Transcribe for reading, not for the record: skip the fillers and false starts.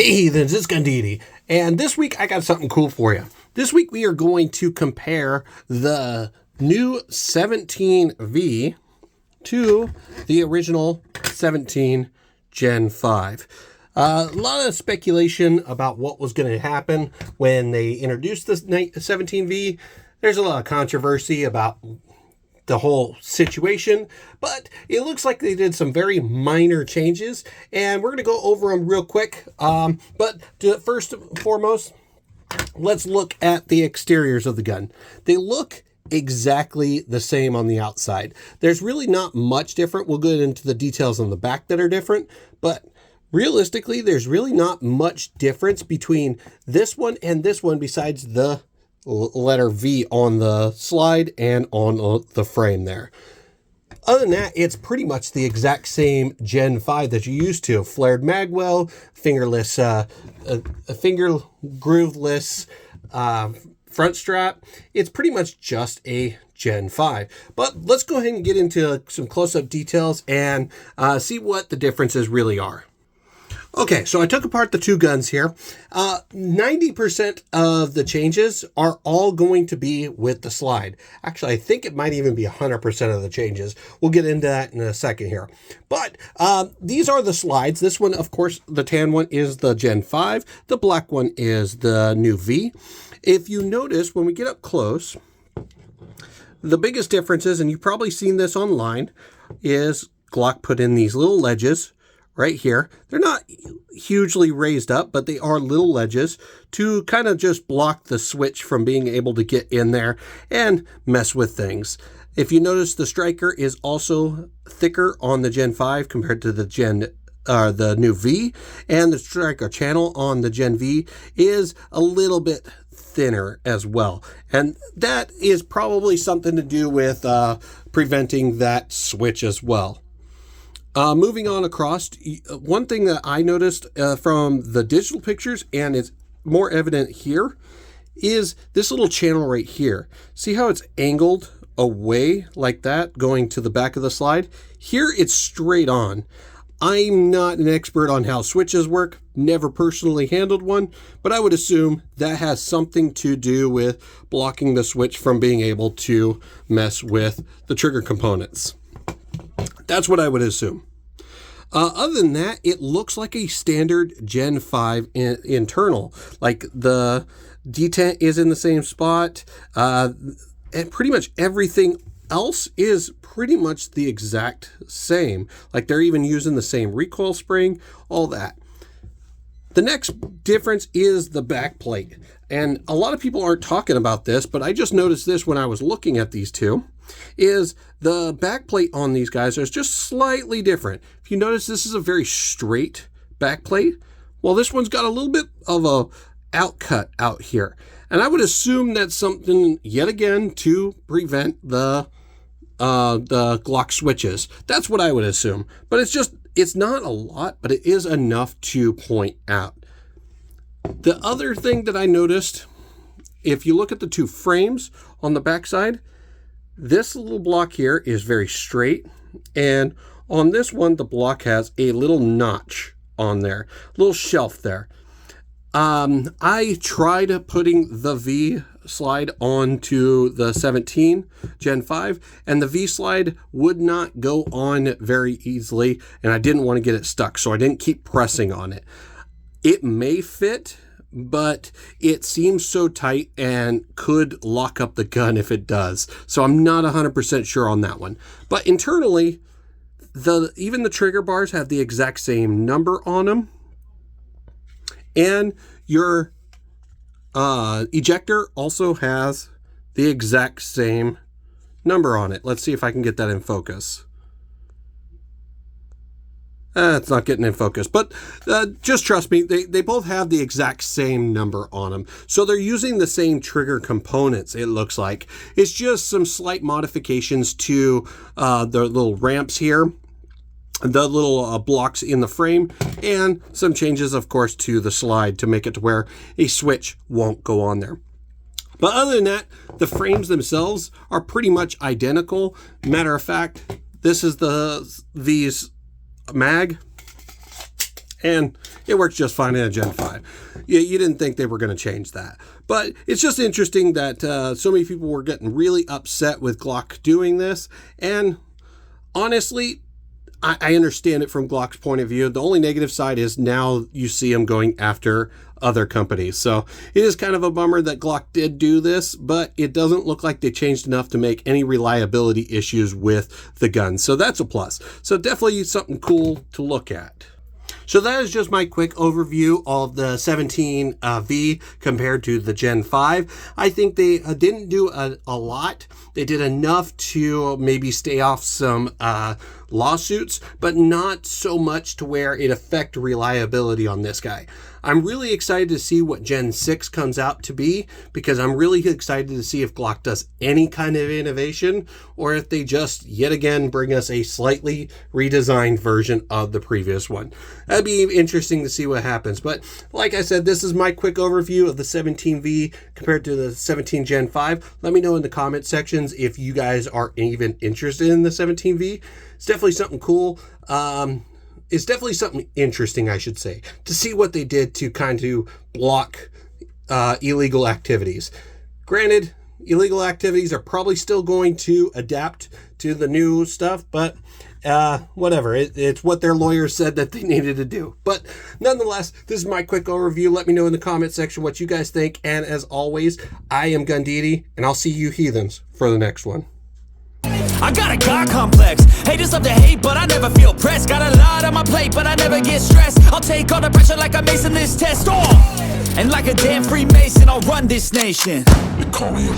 Hey, this is Gandini, and this week I got something cool for you. This week we are going to compare the new 17V to the original 17 Gen 5. A lot of speculation about what was going to happen when they introduced this 17V. There's a lot of controversy about the whole situation, but it looks like they did some very minor changes, and we're going to go over them real quick. But first and foremost, let's look at the exteriors of the gun. They look exactly the same on the outside. There's really not much different. We'll get into the details on the back that are different, but realistically, there's really not much difference between this one and this one besides the letter V on the slide and on the frame there. Other than that, it's pretty much the exact same Gen 5 that you used to. Flared magwell, fingerless, finger grooveless front strap. It's pretty much just a Gen 5. But let's go ahead and get into some close-up details and see what the differences really are. Okay, so I took apart the two guns here. 90% of the changes are all going to be with the slide. Actually, I think it might even be 100% of the changes. We'll get into that in a second here. But these are the slides. This one, of course, the tan one is the Gen 5. The black one is the new V. If you notice, when we get up close, the biggest differences, and you've probably seen this online, is Glock put in these little ledges right here. They're not hugely raised up, but they are little ledges to kind of just block the switch from being able to get in there and mess with things. If you notice, the striker is also thicker on the Gen 5 compared to the new V, and the striker channel on the Gen V is a little bit thinner as well. And that is probably something to do with preventing that switch as well. Moving on across, one thing that I noticed from the digital pictures, and it's more evident here, is this little channel right here. See how it's angled away like that, going to the back of the slide? Here it's straight on. I'm not an expert on how switches work, never personally handled one, but I would assume that has something to do with blocking the switch from being able to mess with the trigger components. That's what I would assume. Other than that, it looks like a standard Gen 5 internal. Like the detent is in the same spot, and pretty much everything else is pretty much the exact same. Like they're even using the same recoil spring, all that. The next difference is the back plate. And a lot of people aren't talking about this, but I just noticed this when I was looking at these two, is the back plate on these guys is just slightly different. If you notice, this is a very straight back plate. Well, this one's got a little bit of a outcut out here. And I would assume that's something, yet again, to prevent the Glock switches. That's what I would assume. But it's not a lot, but it is enough to point out. The other thing that I noticed, if you look at the two frames on the backside, this little block here is very straight, and on this one, the block has a little notch on there, little shelf there. I tried putting the V slide onto the 17 Gen 5, and the V slide would not go on very easily, and I didn't want to get it stuck, so I didn't keep pressing on it. It may fit, but it seems so tight and could lock up the gun if it does. So I'm not 100% sure on that one. But internally, even the trigger bars have the exact same number on them. And your ejector also has the exact same number on it. Let's see if I can get that in focus. It's not getting in focus, but just trust me, they both have the exact same number on them. So they're using the same trigger components, it looks like. It's just some slight modifications to the little ramps here, the little blocks in the frame, and some changes, of course, to the slide to make it to where a switch won't go on there. But other than that, the frames themselves are pretty much identical. Matter of fact, this is these mag, And it works just fine in a Gen 5. You didn't think they were going to change that. But it's just interesting that so many people were getting really upset with Glock doing this. And honestly, I understand it from Glock's point of view. The only negative side is now you see them going after other companies. So it is kind of a bummer that Glock did do this, but it doesn't look like they changed enough to make any reliability issues with the gun. So that's a plus. So definitely something cool to look at. So that is just my quick overview of the 17V compared to the Gen 5. I think they didn't do a lot. They did enough to maybe stay off some lawsuits, but not so much to where it affect reliability on this guy. I'm really excited to see what Gen 6 comes out to be, because I'm really excited to see if Glock does any kind of innovation, or if they just yet again bring us a slightly redesigned version of the previous one. That'd be interesting to see what happens. But like I said, this is my quick overview of the 17V compared to the 17 Gen 5. Let me know in the comment sections if you guys are even interested in the 17V. It's definitely something cool. It's definitely something interesting, I should say, to see what they did to kind of block illegal activities. Granted, illegal activities are probably still going to adapt to the new stuff, but whatever. It's what their lawyers said that they needed to do. But nonetheless, this is my quick overview. Let me know in the comment section what you guys think. And as always, I am Gundidi, and I'll see you heathens for the next one. I got a God complex. Haters love to hate, but I never feel pressed. Got a lot on my plate, but I never get stressed. I'll take all the pressure like I'm acing this test. And like a damn Freemason, I'll run this nation. They call me a